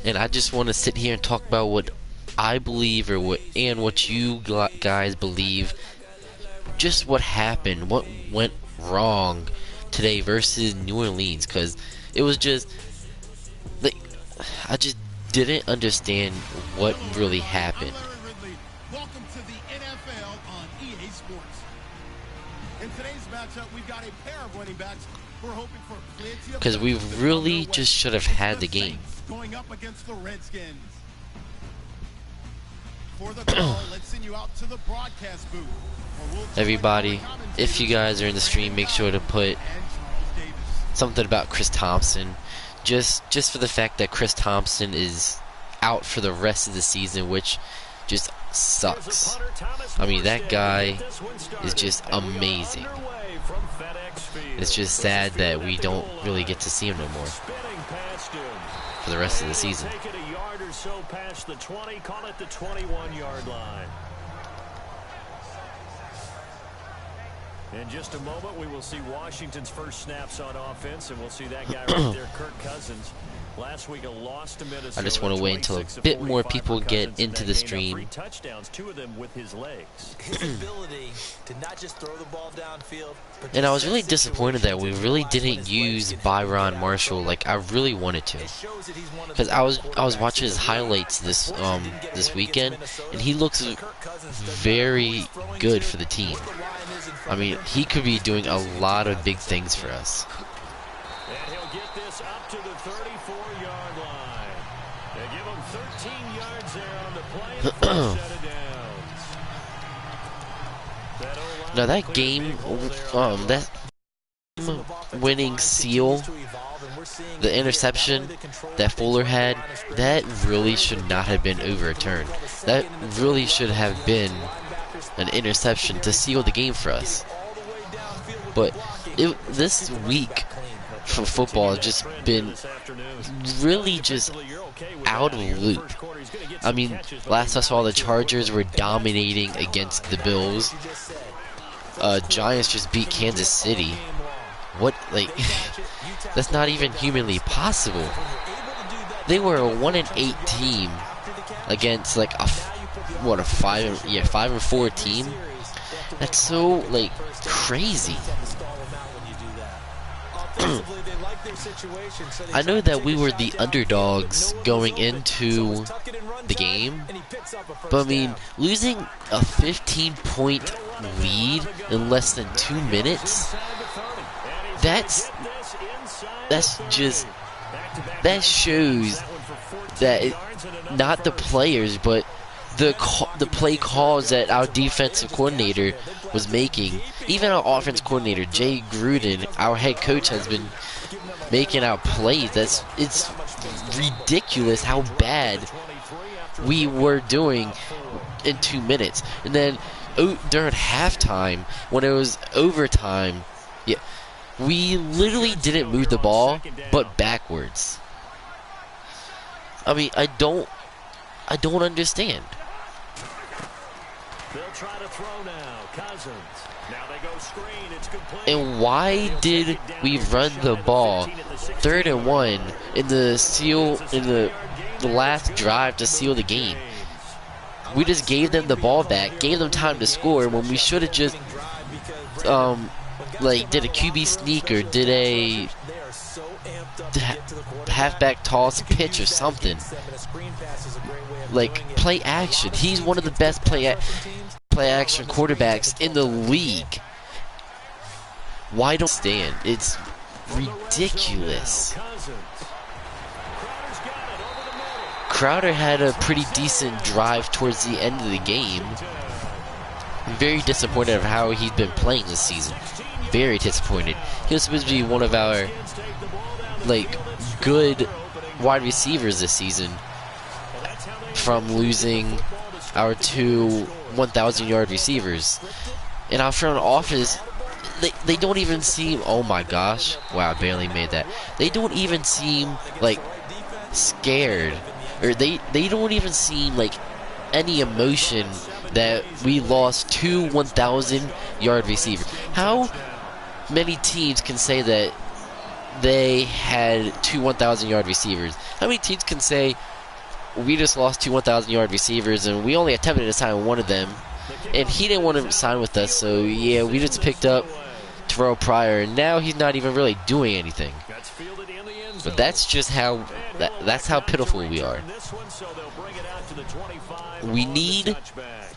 And I just want to sit here and talk about what I believe, or what you guys believe. Just what happened, what went wrong today versus New Orleans, because it was just like I just didn't understand what really happened. Welcome to the NFL on EA Sports. In today's matchup, we've got a pair of running backs who are hoping for plenty of, because we really just should have had the game. Going up against the Redskins. For the call, let's send you out to the broadcast booth. Everybody, if you guys are in the stream, make sure to put something about Chris Thompson. Just for the fact that Chris Thompson is out for the rest of the season, which just sucks. I mean, that guy is just amazing. It's just sad that we don't really get to see him no more for the rest of the season. In just a moment, we will see Washington's first snaps on offense, and we'll see that guy right there, Kirk Cousins. Last week, a loss to Minnesota. I just want to wait until a bit more people get into the stream. 3 touchdowns, 2 of them with his legs. His ability to not just throw the ball downfield, but And I was really disappointed that we really didn't use Byron Marshall like I really wanted to. Because I was watching his highlights this weekend, and he looks very good for the team. I mean, he could be doing a lot of big things for us. And he'll get this up to the 34-yard line. They give him 13 yards there on the play and first set of downs. Now that game, that winning seal, the interception that Fuller had, that really should not have been overturned. That really should have been an interception to seal the game for us. But this week for football has just been really just out of the loop. I mean, last I saw, the Chargers were dominating against the Bills. Giants just beat Kansas City. What, like, that's not even humanly possible. They were a 1-8 team against like a 5-4 team. That's so like crazy. I know that we were the underdogs going into the game, but I mean, losing a 15-point lead in less than 2 minutes, that shows that not the players, but the play calls that our defensive coordinator was making. Even our offense coordinator, Jay Gruden, our head coach, has been making our plays. It's ridiculous how bad we were doing in 2 minutes. And then during halftime, when it was overtime, yeah, we literally didn't move the ball, but backwards. I mean, I don't understand. They'll try to throw now. Cousins. Now they go screen. It's complete. And why did we run the ball 3rd and 1 in the last drive to seal the game? We just gave them the ball back, gave them time to score when we should have just like did a QB sneak or did a halfback toss pitch or something. Like play action. He's one of the best play action quarterbacks in the league. Why don't stand? It's ridiculous. Crowder had a pretty decent drive towards the end of the game. I'm very disappointed of how he's been playing this season. Very disappointed. He was supposed to be one of our like good wide receivers this season, from losing our 2 1,000-yard receivers. And our front office, they don't even seem, oh my gosh, wow, I barely made that. They don't even seem like scared, or they don't even seem like any emotion that we lost 2 1,000-yard receivers. How many teams can say that they had 2 1,000-yard receivers. How many teams can say we just lost 2 1,000-yard receivers and we only attempted to sign one of them, and he didn't want to sign with us, so yeah, we just picked up Terrell Pryor, and now he's not even really doing anything. But that's just how that's how pitiful we are. We need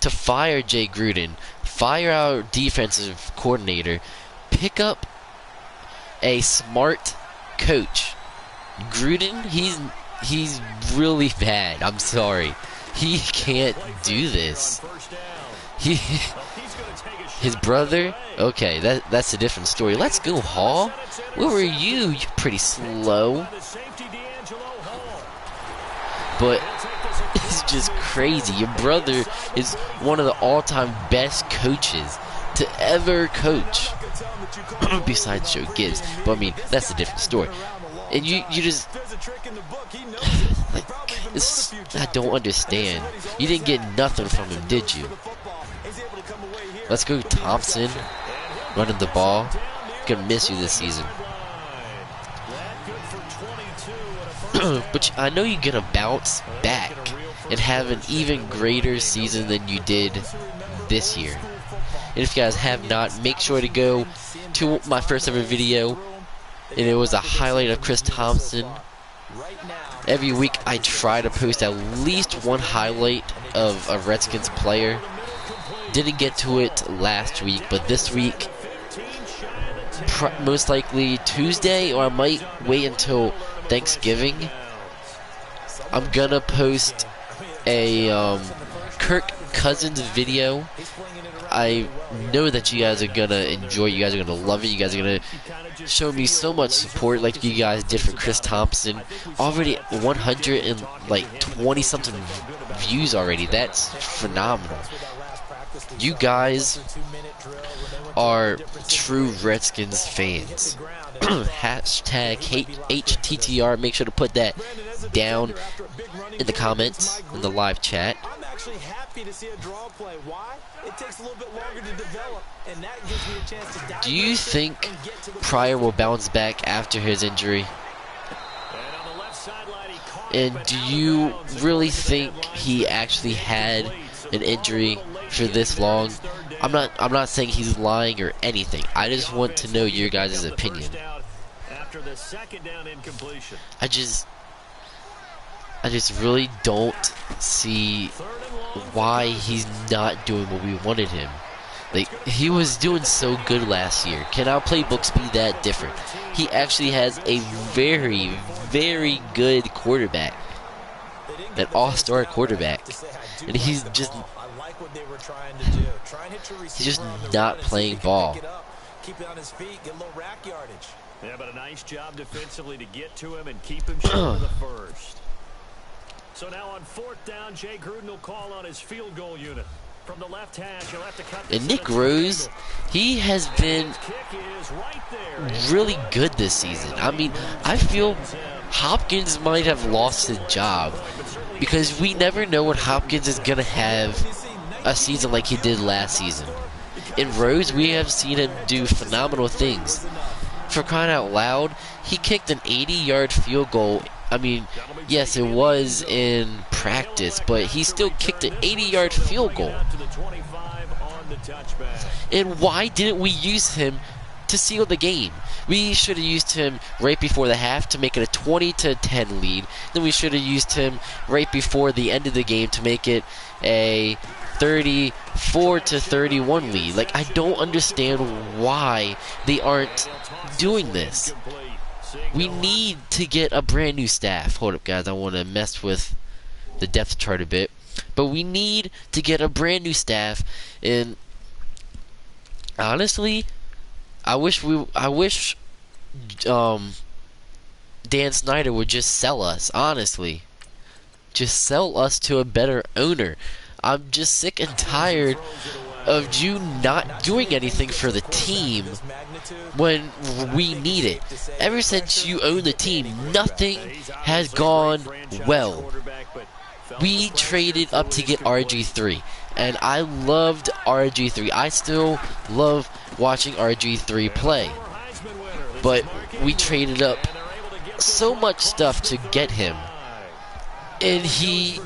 to fire Jay Gruden, fire our defensive coordinator, pick up a smart coach. Gruden, he's really bad. I'm sorry. He can't do this. His brother, okay, that's a different story. Let's go, Hall. Where were you? You're pretty slow. But it's just crazy. Your brother is one of the all-time best coaches to ever coach. Besides Joe Gibbs. But I mean, that's a different story. And you just like, I don't understand. You didn't get nothing from him, did you? Let's go, Thompson, running the ball. Gonna miss you this season. But I know you're gonna bounce back and have an even greater season than you did this year. And if you guys have not, make sure to go to my first ever video, and it was a highlight of Chris Thompson. Every week I try to post at least one highlight of a Redskins player. Didn't get to it last week, but this week, most likely Tuesday, or I might wait until Thanksgiving, I'm gonna post a Kirk Cousins video. I know that you guys are gonna enjoy it. You guys are gonna love it. You guys are gonna show me so much support like you guys did for Chris Thompson. Already 120 something views already. That's phenomenal. You guys are true Redskins fans. Hashtag HTTR. Make sure to put that down in the comments, in the live chat. I'm actually happy to see a draw play. Why? It takes a little bit longer to develop, and that gives me a chance to dive. Do you think Pryor will bounce back after his injury? And do you really think he actually had an injury for this long? I'm not saying he's lying or anything. I just want to know your guys' opinion. I just really don't see why he's not doing what we wanted him. Like, he was doing so good last year. Can our playbooks be that different? He actually has a very, very good quarterback. An all-star quarterback. And he's just not playing ball. Keep it on his feet, get a little rack yardage. Yeah, but a nice job defensively to get to him and keep him short of the first. So now on 4th down, Jay Gruden will call on his field goal unit. From the left hash, he'll have to cut. And Nick Rose, he has been really good this season. I mean, I feel Hopkins might have lost his job because we never know when Hopkins is going to have a season like he did last season. In Rose, we have seen him do phenomenal things. For crying out loud, he kicked an 80-yard field goal. I mean, yes, it was in practice, but he still kicked an 80-yard field goal. And why didn't we use him to seal the game? We should have used him right before the half to make it a 20-10 lead. Then we should have used him right before the end of the game to make it a 34-31 lead. Like, I don't understand why they aren't doing this. We need to get a brand new staff. Hold up, guys. I want to mess with the depth chart a bit. But we need to get a brand new staff. And honestly, I wish Dan Snyder would just sell us. Honestly, just sell us to a better owner. I'm just sick and tired of you not doing anything for the team when we need it. Ever since you own the team, nothing has gone well. We traded up to get RG3, and I loved RG3. I still love watching RG3 play. but we traded up so much stuff to get him, and he,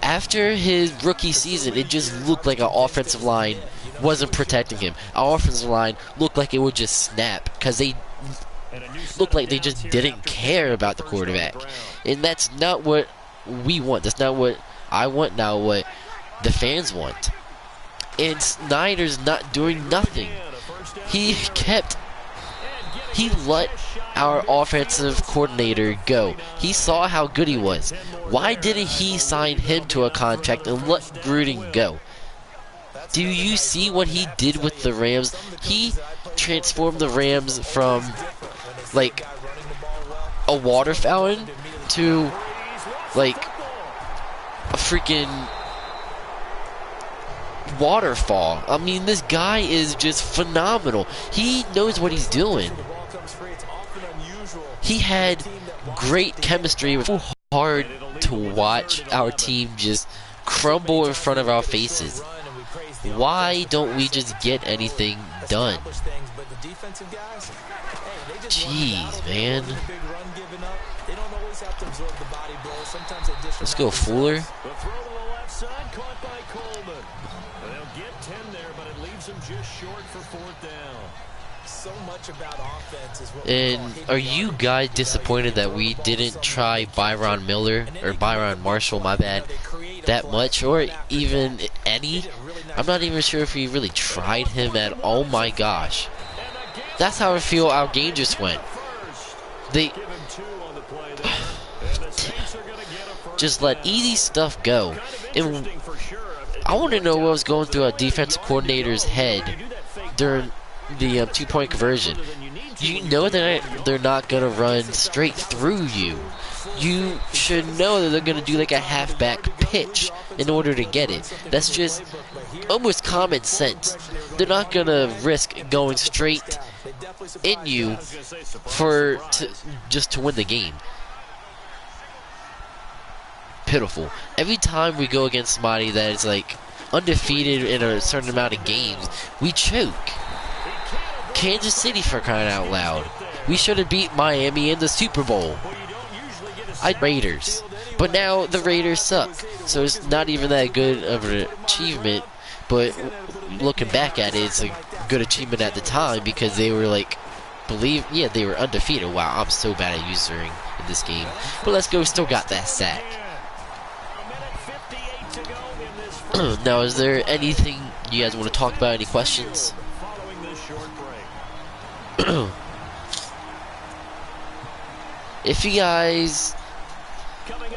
after his rookie season, it just looked like our offensive line wasn't protecting him. Our offensive line looked like it would just snap because they looked like they just didn't care about the quarterback, and that's not what we want. That's not what I want, not what the fans want. And Snyder's not doing nothing. He let our offensive coordinator go. He saw how good he was. Why didn't he sign him to a contract and let Gruden go? Do you see what he did with the Rams? He transformed the Rams from like a water fountain to like a freaking waterfall. I mean, this guy is just phenomenal. He knows what he's doing. He had great chemistry. It was so hard to watch our team just crumble in front of our faces. Why don't we just get anything done? Jeez, man. Let's go, Fuller. And are you guys disappointed that we didn't try Byron Miller, or Byron Marshall, my bad, that much, or even any? I'm not even sure if we really tried him at all. Oh my gosh. That's how I feel our game just went. They just let easy stuff go. And I want to know what was going through a defensive coordinator's head during the two-point conversion. You know that they're not going to run straight through you. You should know that they're going to do like a halfback pitch in order to get it. That's just almost common sense. They're not going to risk going straight in you just to win the game. Pitiful. Every time we go against somebody that is like undefeated in a certain amount of games, we choke. Kansas City, for crying out loud. We should have beat Miami in the Super Bowl. Raiders. But now the Raiders suck. So it's not even that good of an achievement. But looking back at it, it's a good achievement at the time because they were like, they were undefeated. Wow, I'm so bad at using in this game. But let's go, still got that sack. Now, is there anything you guys want to talk about? Any questions? If you guys,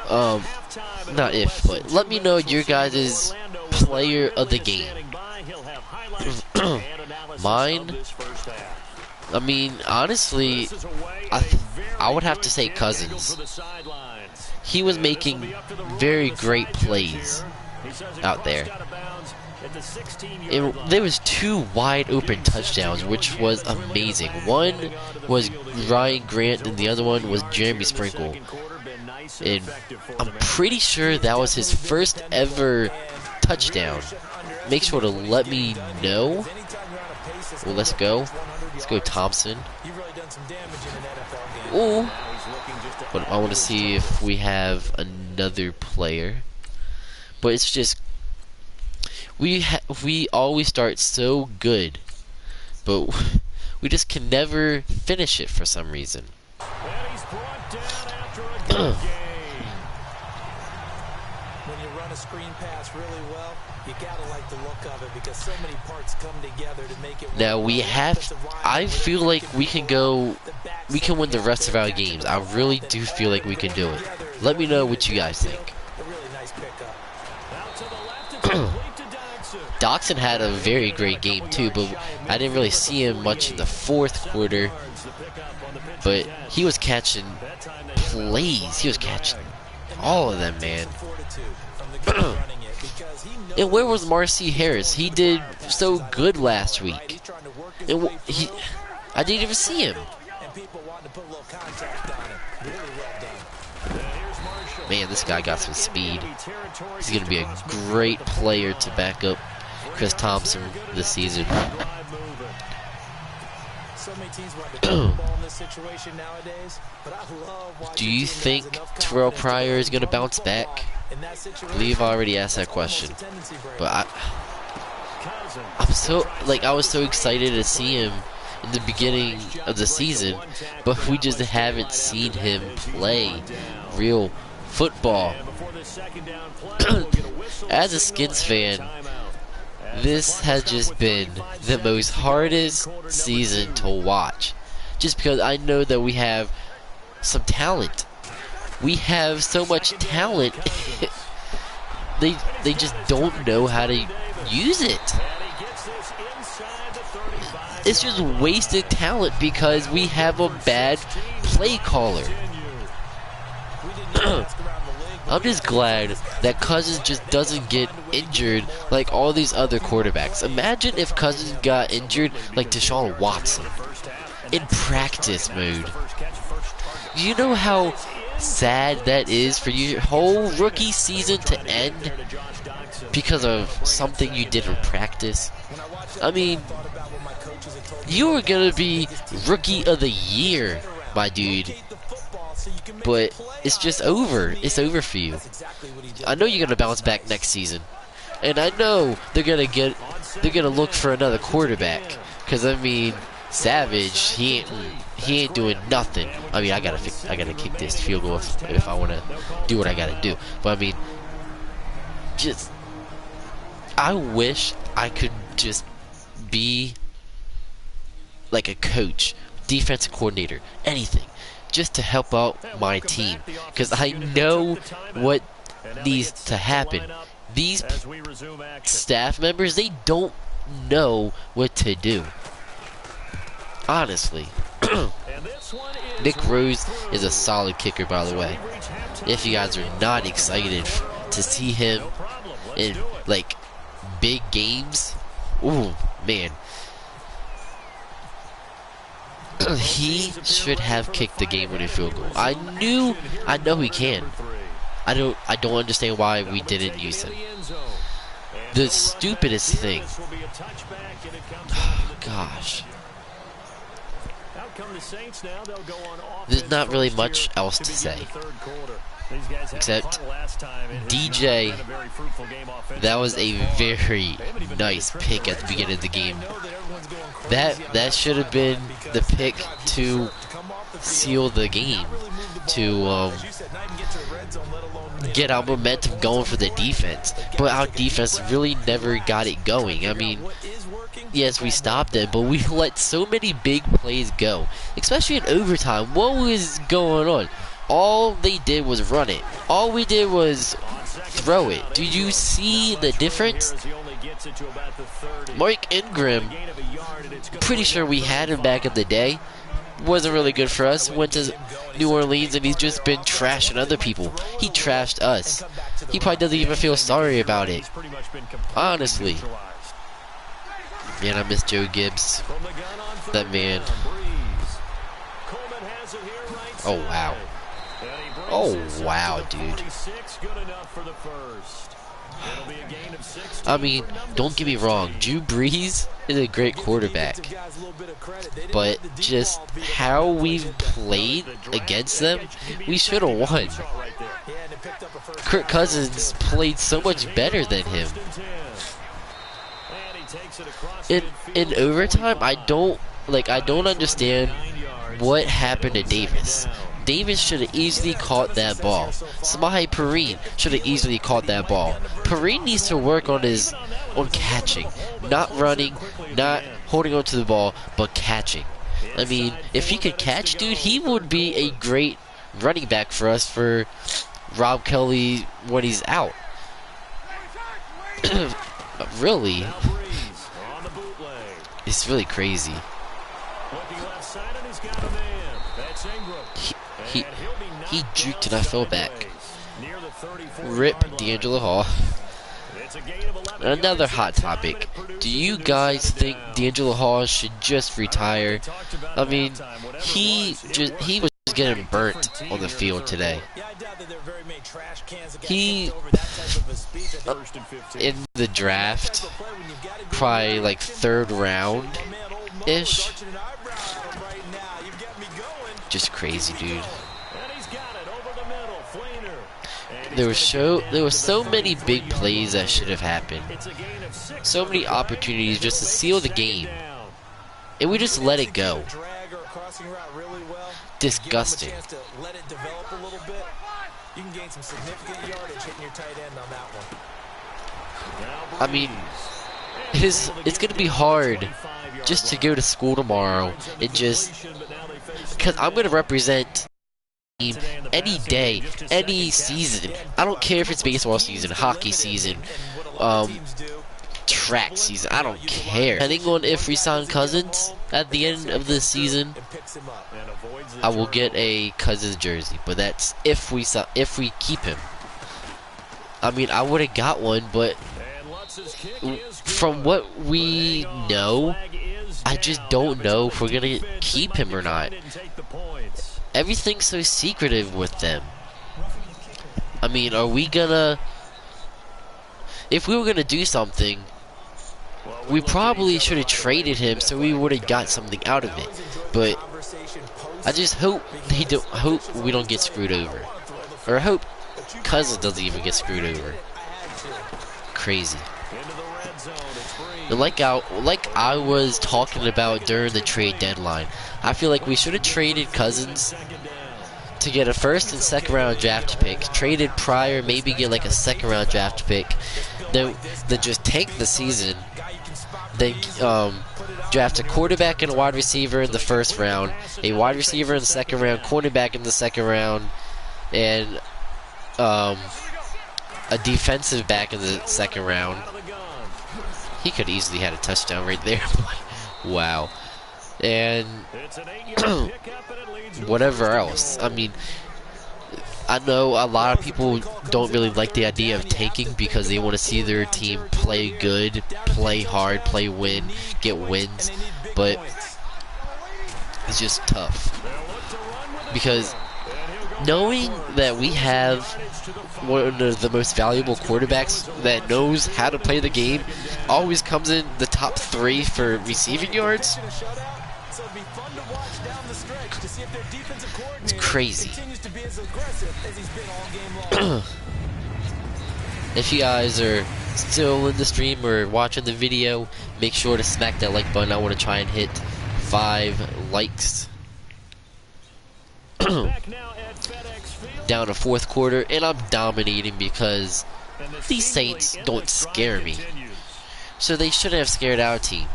not if, but let me know your guys' player of the game. Mine, I mean, honestly, I would have to say Cousins. He was making very great plays out there. There was 2 wide open touchdowns, which was amazing. One was Ryan Grant and the other one was Jeremy Sprinkle. And I'm pretty sure that was his first ever touchdown. Make sure to let me know. Well, let's go. Let's go, Thompson. Ooh. But I want to see if we have another player. But it's just we always start so good, but we just can never finish it for some reason. When you run a screen pass really well, you gotta like the look of it because so many parts come together to make it. Now I feel like we can win the rest of our games. I really do feel like we can do it. Let me know what you guys think. Doxson had a very great game too, but I didn't really see him much in the fourth quarter. But he was catching plays. He was catching all of them, man. And where was Marcy Harris? He did so good last week. I didn't even see him. Man, this guy got some speed. He's going to be a great player to back up Chris Thompson this season. So many teams want to throw the ball in this situation nowadays, but I love watching. Do you think Terrell Pryor is going to bounce back? I believe I already asked that question, but I was so excited to see him in the beginning of the season, but we just haven't seen him play real football. As a Skins fan, this has just been the most hardest season to watch, just because I know that we have some talent. We have so much talent. they just don't know how to use it. It's just wasted talent because we have a bad play caller. I'm just glad that Cousins just doesn't get injured like all these other quarterbacks. Imagine if Cousins got injured like Deshaun Watson in practice mode. Do you know how sad that is for your whole rookie season to end because of something you did in practice? I mean, you were gonna be rookie of the year, my dude, but it's just over. It's over for you. I know you're gonna bounce back next season, and I know they're gonna look for another quarterback, because I mean, Savage, he ain't doing nothing. I mean, I gotta kick this field goal if I wanna do what I gotta do. But I mean, I wish I could just be like a coach, defensive coordinator, anything, just to help out my team, because I know what needs to happen. These staff members, they don't know what to do. Honestly. Nick Rose is a solid kicker, by the way. If you guys are not excited to see him in like big games, ooh man, he should have kicked the game-winning field goal. I know he can. I don't understand why we didn't use him. The stupidest thing. Gosh. There's not really much else to say, except DJ, that was a very nice pick at the beginning of the game. That should have been the pick to seal the game, to get our momentum going for the defense. But our defense really never got it going. I mean, yes, we stopped it, but we let so many big plays go, especially in overtime. What was going on? All they did was run it. All we did was throw it. Do you see the difference? Mark Ingram, pretty sure we had him back in the day. Wasn't really good for us. Went to New Orleans and he's just been trashing other people. He trashed us. He probably doesn't even feel sorry about it. Honestly. Man, I miss Joe Gibbs. That man. Oh, wow. Oh, wow, dude. I mean, don't get me wrong. Drew Brees is a great quarterback. But just how we've played against them, we should have won. Kirk Cousins played so much better than him. In overtime, I don't understand what happened to Davis. Davis should have easily caught that ball. Samaje Perine should have easily caught that ball. Perine needs to work on catching, not running, not holding on to the ball, but catching. I mean, if he could catch, dude, he would be a great running back for us for Rob Kelly when he's out. Really, it's really crazy. He juked and I fell back. Rip D'Angelo Hall. Another hot topic. Do you guys think D'Angelo Hall should just retire? I mean, he was getting burnt on the field today. He, in the draft, probably like 3rd round-ish, Just crazy, dude. And he's got it over the middle. Flainer. There were so many big plays that should have happened. So many opportunities just to seal the game. And we just let it go. Disgusting. I mean, it's gonna be hard just to go to school tomorrow and just, because I'm gonna represent any day, any season. I don't care if it's baseball season, hockey season, track season. I don't care. Depending on if we sign Cousins at the end of the season, I will get a Cousins jersey. But that's if we keep him. I mean, I would have got one, but from what we know, I just don't know if we're gonna keep him or not. Everything's so secretive with them. I mean, are we gonna... If we were gonna do something, we probably should have traded him so we would have got something out of it. But I just hope we don't get screwed over. Or I hope Cousins doesn't even get screwed over. Crazy. And like I was talking about during the trade deadline, I feel like we should have traded Cousins to get a first and second round draft pick. Traded prior, maybe get like a second round draft pick. Then just tank the season. Then draft a quarterback and a wide receiver in the first round, a wide receiver in the second round, cornerback in the second round, and a defensive back in the second round. He could easily had a touchdown right there. Wow. And whatever else. I mean, I know a lot of people don't really like the idea of tanking because they want to see their team play good, play hard, win, get wins. But it's just tough. Because knowing that we have one of the most valuable quarterbacks that knows how to play the game, always comes in the top 3 for receiving yards, it's crazy. If you guys are still in the stream or watching the video, make sure to smack that like button. I want to try and hit 5 likes. Down to fourth quarter, and I'm dominating because these Saints don't scare me. So they shouldn't have scared our team.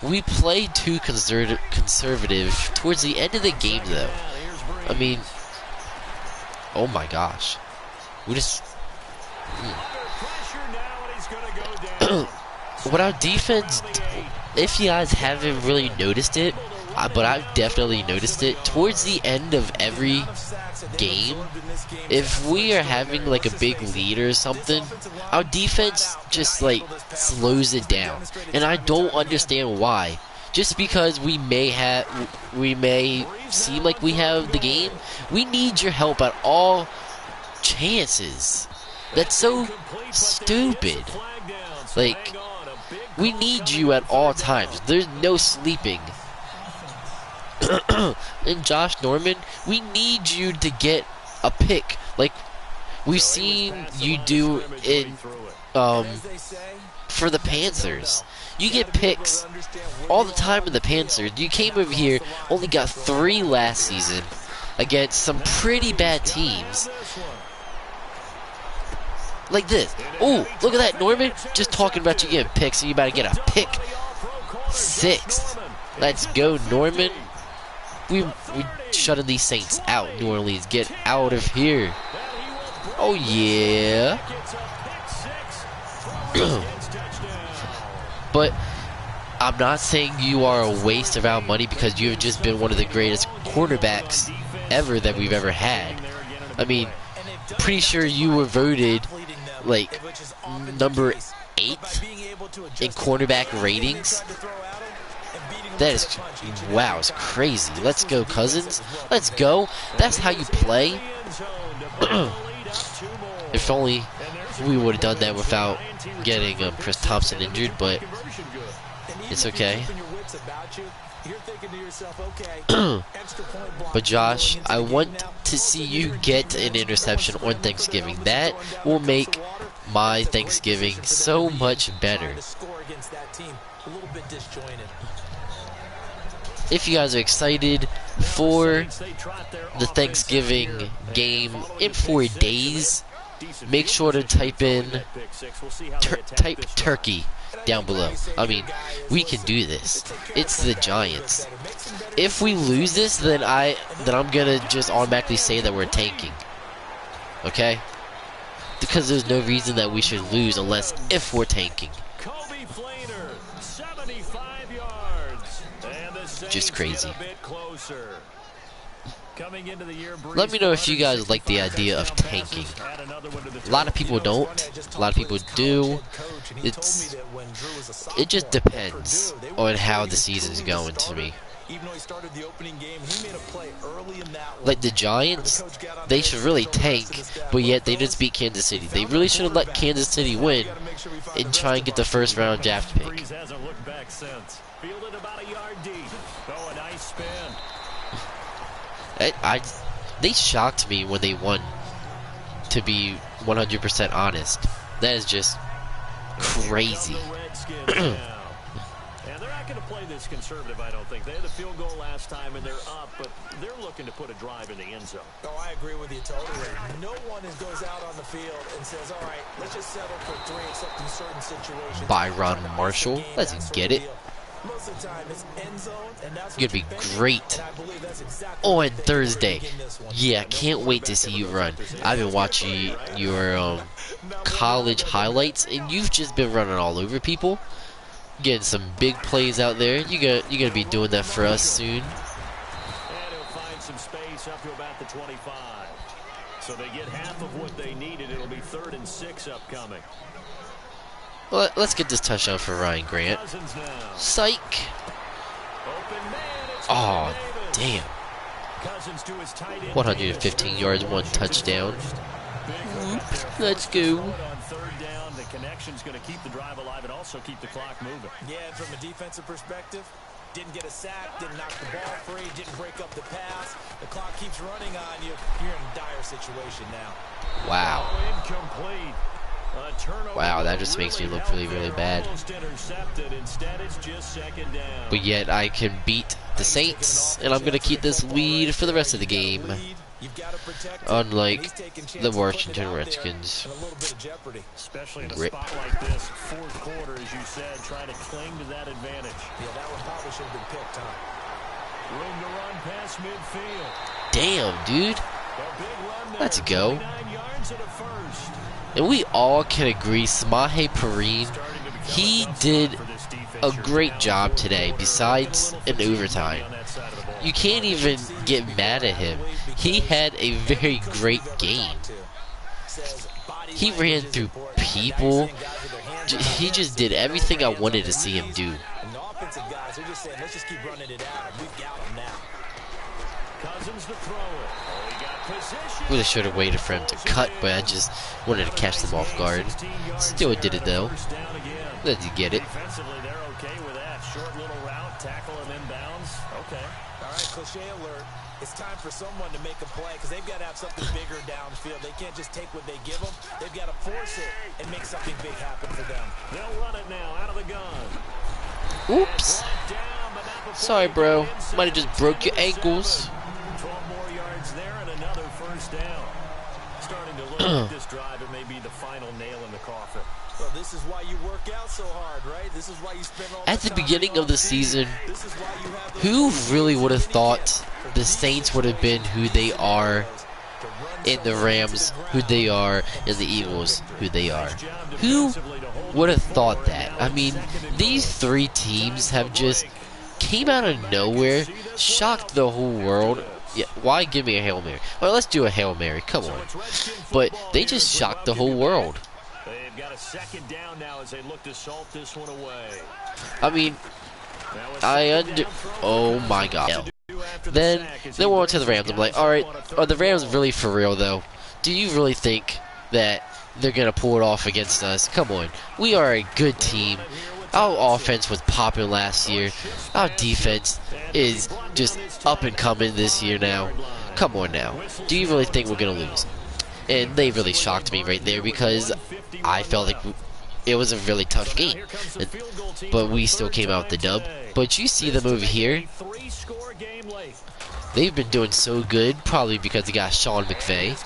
We played too conservative towards the end of the game, though. I mean, oh my gosh. We just... What our defense... If you guys haven't really noticed it, but I've definitely noticed it, towards the end of every game, if we are having like a big lead or something, our defense just like slows it down, and I don't understand why. Just because we may seem like we have the game, we need your help at all chances. That's so stupid. Like, we need you at all times. There's no sleeping. And Josh Norman, we need you to get a pick, like we've seen you do in for the Panthers. You get picks all the time in the Panthers. You came over here, only got 3 last season against some pretty bad teams. Like this. Oh, look at that, Norman. Just talking about you getting picks, and you about to get a pick 6. Let's go, Norman. We shutting these Saints out. New Orleans, get out of here. Oh yeah. But I'm not saying you are a waste of our money, because you have just been one of the greatest quarterbacks ever that we've ever had. I mean, pretty sure you were voted like number 8 in quarterback ratings. That is, wow, it's crazy. Let's go, Cousins. Let's go. That's how you play. If only we would have done that without getting Chris Thompson injured, but it's okay. You're thinking to yourself, okay, extra point block. But Josh, I want to see you get an interception on Thanksgiving. That will make my Thanksgiving so much better. If you guys are excited for the Thanksgiving game in 4 days, make sure to type in turkey down below. I mean, we can do this. It's the Giants. If we lose this, then I'm gonna just automatically say that we're tanking. Okay? Because there's no reason that we should lose unless if we're tanking. Just crazy. Let me know if you guys like the idea of tanking. A lot of people don't. A lot of people do. It just depends on how the season's going to me. Like the Giants, they should really tank, but yet they just beat Kansas City. They really should have let Kansas City win and try and get the first round draft pick. They shocked me when they won, to be 100% honest. That is just crazy. And they're not going to play this conservative, I don't think. They had the field goal last time, and they're up, but they're looking to put a drive in the end zone. Oh, I agree with you totally. No one goes out on the field and says, all right, let's just settle for 3, except in certain situations. Byron Marshall, let's get it. Most of the time, it's end zone, and that's gonna be great on Thursday. Yeah, can't wait to see you run. I've been watching your college highlights, and you've just been running all over people, getting some big plays out there. You're gonna be doing that for us soon. And he'll find some space up to about the 25. So they get half of what they needed. It'll be 3rd and 6 upcoming. Well, let's get this touchdown for Ryan Grant. Psych. Oh, damn. 115 yards, 1 touchdown. Let's go. On 3rd down, the connection's going to keep the drive alive and also keep the clock moving. Yeah, and from a defensive perspective, didn't get a sack, didn't knock the ball free, didn't break up the pass. The clock keeps running on you. You're in a dire situation now. Wow. Incomplete. Wow, that just makes me look really, really bad. But yet I can beat the Saints, and I'm going to keep this lead for the rest of the game. Unlike the Washington Redskins. Especially in a spot like this, 4th quarter, as you said, trying to cling to that advantage. Yeah, that one probably should have been picked, huh? Room to run past midfield. Damn, dude. Let's go. And we all can agree, Samaje Perine, he did a great job today, besides in overtime. You can't even get mad at him. He had a very great game. He ran through people. He just did everything I wanted to see him do. And the offensive guys are just saying, let's just keep running it out. We've got him now. Cousins to throw it. Really should have waited for him to cut, but I just wanted to catch them off guard. Still did it though. Let's get it. Defensively, they're okay with that. Short little route, tackle him inbounds. Okay. All right, cliche alert. It's time for someone to make a play because they've got to have something bigger downfield. They can't just take what they give them. They've got to force it and make something big happen for them. They'll run it now out of the gun. Oops. Sorry, bro. Might have just broke your ankles. 12 more yards there and another first down. Starting to look like this drive, it may be the final nail in the coffin. Well, this is why you work out so hard, right? This is why you spend all at the beginning of the season, who really would have thought the Saints would have been who they are, and the Rams who they are, and the Eagles who they are? Who would have thought that? I mean, these 3 teams have just came out of nowhere, shocked the whole world. Yeah, why give me a Hail Mary? Well, let's do a Hail Mary, come on. But they just shocked the whole world. They've got a 2nd down now as they look to salt this one away. I mean, oh my god. Then we're on to the Rams. I'm like, alright, are the Rams really for real though? Do you really think that they're going to pull it off against us? Come on. We are a good team. Our offense was popping last year. Our defense is just up and coming this year now. Come on now. Do you really think we're going to lose? And they really shocked me right there because I felt like it was a really tough game. But we still came out with the dub. But you see them over here. They've been doing so good, probably because they got Sean McVay.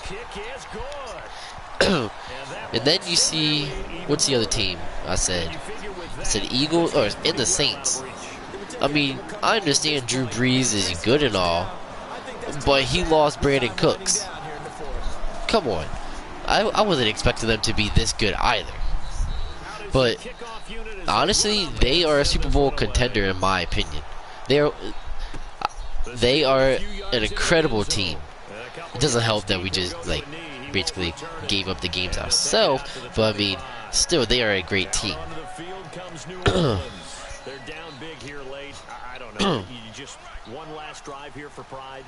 And then you see, what's the other team? I said Eagles, or in the Saints. I mean, I understand Drew Brees is good and all, but he lost Brandon Cooks. Come on. I wasn't expecting them to be this good either. But honestly, they are a Super Bowl contender in my opinion. They are an incredible team. It doesn't help that we just like basically gave up the games ourselves, but I mean, still they are a great team. They're down big here late. I don't know. You just one last drive here for pride.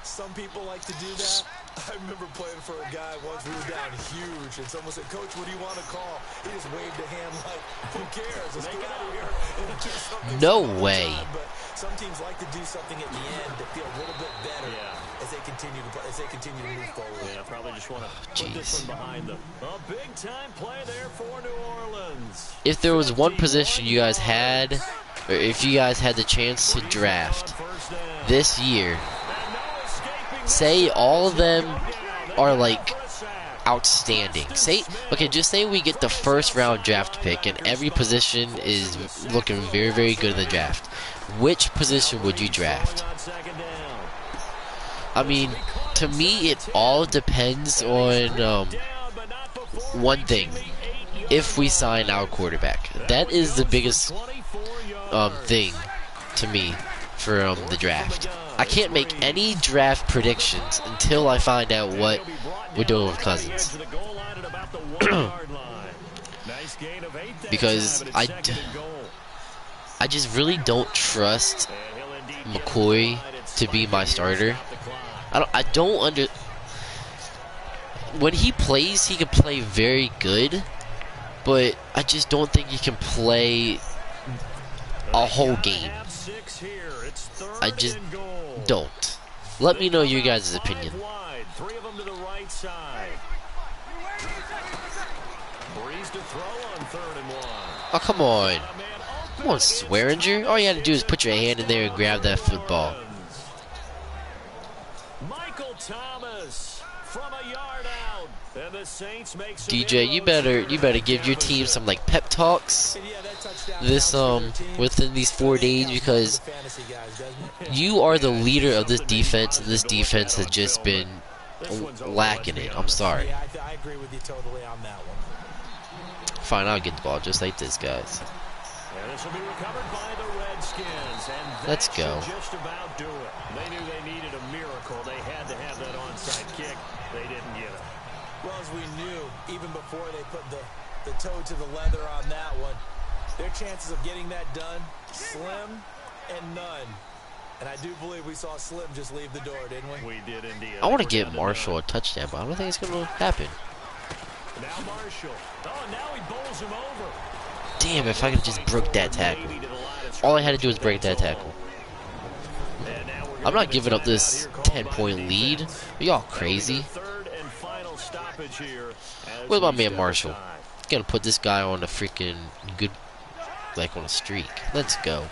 Some people like to do that. I remember playing for a guy once. We were down huge, and someone said, "Coach, what do you want to call?" He just waved a hand like, "Who cares? Let's get out of here and do something." No way. But some teams like to do something at the end to feel a little bit better as they continue to play, as they continue to move forward. Yeah, probably just want to put this one behind them. A big time play there for New Orleans. If there was one position you guys had, or if you guys had the chance to draft this year, say all of them are like outstanding. Just say we get the first round draft pick and every position is looking very, very good in the draft. Which position would you draft? I mean, to me, it all depends on one thing. If we sign our quarterback, that is the biggest thing to me for the draft. I can't make any draft predictions until I find out what we're doing with Cousins. Because I just really don't trust McCoy to be my starter. When he plays, he can play very good, but I just don't think he can play a whole game. I just don't. Let me know your guys' opinion. Oh, come on. Come on, Swearinger. All you had to do is put your hand in there and grab that football. DJ, you better give your team some like pep talks this within these 4 days, because you are the leader of this defense, and this defense has just been lacking it. I'm sorry. I agree with you totally on that one. Fine, I'll get the ball just like this, guys. This will be recovered by the Redskins, and let's go. Just about do it. They knew they needed a miracle. They had to have that onside kick. They didn't get it. Well, as we knew, even before they put the toe to the leather on that one, their chances of getting that done, slim and none. And I do believe we saw Slim just leave the door, didn't we? We did indeed. I want to give Marshall a touchdown, but I don't think it's going to happen. Now Marshall. Oh, now he bowls him over. Damn, if I could just broke that tackle. All I had to do was break that tackle. I'm not giving up this 10-point lead. Are y'all crazy? Where's my man Marshall? Gonna put this guy on a freaking good, like on a streak. Let's go.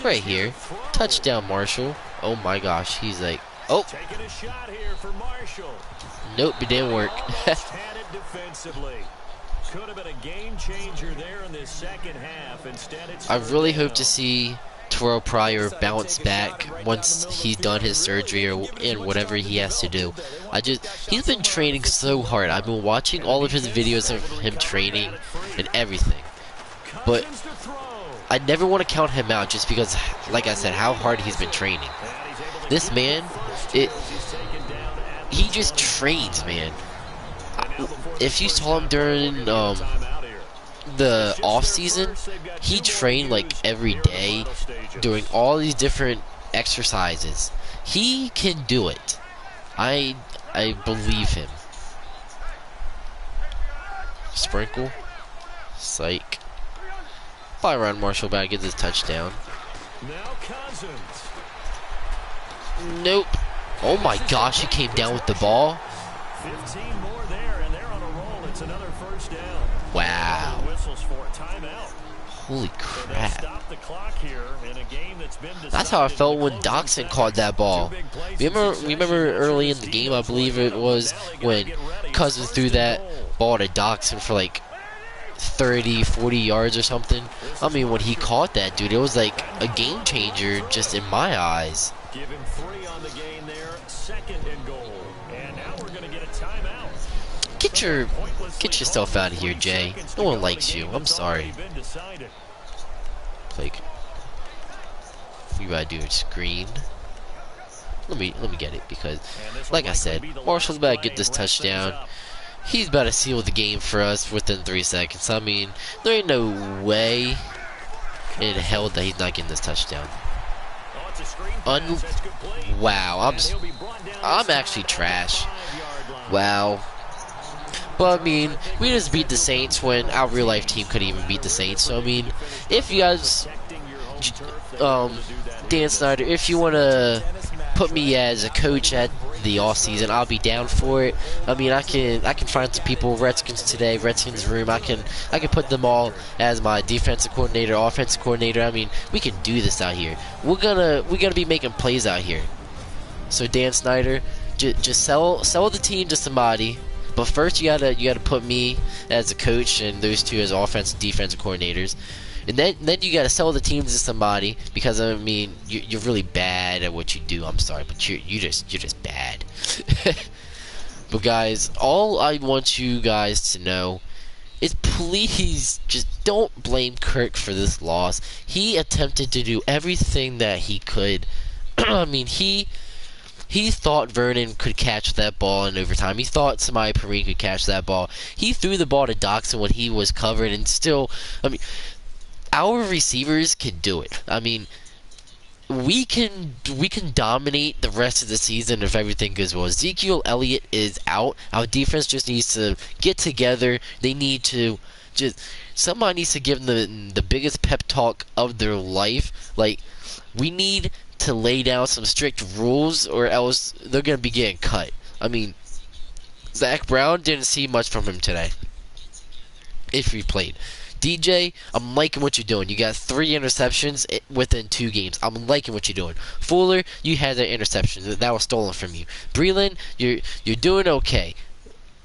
Right here. Touchdown, Marshall. Oh my gosh, he's like, oh. Nope, it didn't work. Could have been a game changer there in this second half. Instead, it's I really hope to see Terrell Pryor bounce back once he's done his surgery and whatever he has to do. He's been training so hard. I've been watching all of his videos of him training and everything. But I never want to count him out just because, like I said, how hard he's been training. This man, he just trains, man. If you saw him during the off season, he trained like every day, doing all these different exercises. He can do it. I believe him. Sprinkle, psych. Probably run Marshall back, get this touchdown. Now Cousins. Nope. Oh my gosh, he came down with the ball. 15 more there, and they're on a roll. It's another first down. Wow. Whistles for a timeout. Holy crap. Stop the clock here in a game that's been That's how I felt when Doxson caught that ball. Remember early in the game, I believe it was, when Cousins threw that ball to Doxson for like 30, 40 yards or something. I mean, when he caught that, dude, it was like a game changer just in my eyes. Give him 3 on the gain there, 2nd and goal. And now we're going to get a timeout. Get yourself out of here, Jay. No one likes you. I'm sorry. Like, we gotta do a screen. Let me get it, because, like I said, Marshall's about to get this touchdown. He's about to seal the game for us within 3 seconds. I mean, there ain't no way in hell that he's not getting this touchdown. Wow, I'm actually trash. Wow. But I mean, we just beat the Saints when our real life team couldn't even beat the Saints. So I mean, if you guys, Dan Snyder, if you want to put me as a coach at the off season, I'll be down for it. I mean, I can find some people, Redskins today, Redskins room. I can put them all as my defensive coordinator, offensive coordinator. I mean, we can do this out here. We're gonna be making plays out here. So Dan Snyder, just sell the team to somebody. But first, you gotta put me as a coach and those two as offensive, defensive coordinators, and then you gotta sell the teams to somebody, because I mean you're really bad at what you do. I'm sorry, but you're just bad. But guys, all I want you guys to know is please just don't blame Kirk for this loss. He attempted to do everything that he could. I mean, he thought Vernon could catch that ball in overtime. He thought Samaya Perine could catch that ball. He threw the ball to Doxson when he was covered, and still, I mean, our receivers can do it. I mean, we can dominate the rest of the season if everything goes well. Ezekiel Elliott is out. Our defense just needs to get together. They need to somebody needs to give them the biggest pep talk of their life. Like, we need to lay down some strict rules, or else they're going to be getting cut. I mean, Zach Brown didn't see much from him today, if he played. DJ, I'm liking what you're doing. You got 3 interceptions within 2 games. I'm liking what you're doing. Fuller, you had that interception that was stolen from you. Breland, you're doing okay.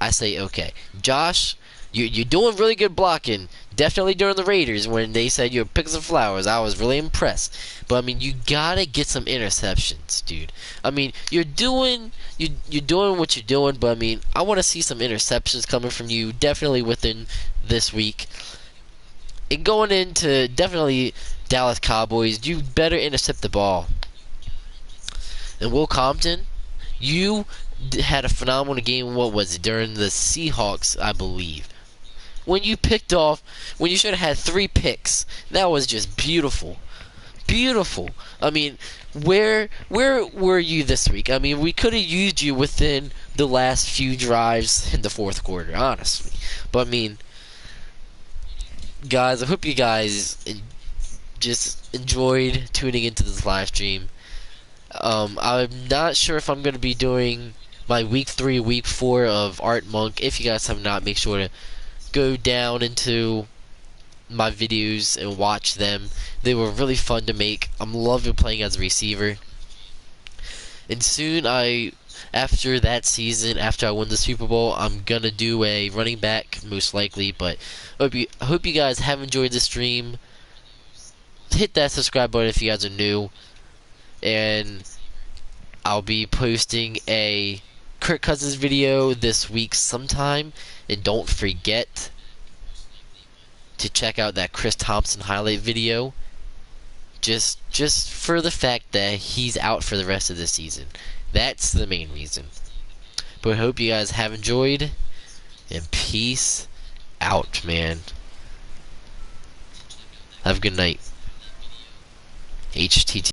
I say okay. Josh, you're doing really good blocking. Definitely during the Raiders when they said you're picking some flowers, I was really impressed. But I mean, you gotta get some interceptions, dude. I mean, you're doing what you're doing, but I mean, I want to see some interceptions coming from you, definitely within this week. And going into definitely Dallas Cowboys, you better intercept the ball. And Will Compton, you had a phenomenal game. What was it, during the Seahawks, I believe? When you picked off, when you should have had 3 picks, that was just beautiful. Beautiful. I mean, where were you this week? I mean, we could have used you within the last few drives in the 4th quarter, honestly. But I mean, guys, I hope you guys just enjoyed tuning into this live stream. I'm not sure if I'm going to be doing my week 3, week 4 of Art Monk. If you guys have not, make sure to go down into my videos and watch them. They were really fun to make. I'm loving playing as a receiver. And soon, after that season, after I win the Super Bowl, I'm gonna do a running back, most likely. But I hope you guys have enjoyed the stream. Hit that subscribe button if you guys are new. And I'll be posting a Kirk Cousins video this week sometime. And don't forget to check out that Chris Thompson highlight video. Just for the fact that he's out for the rest of the season. That's the main reason. But I hope you guys have enjoyed. And peace out, man. Have a good night. HTT.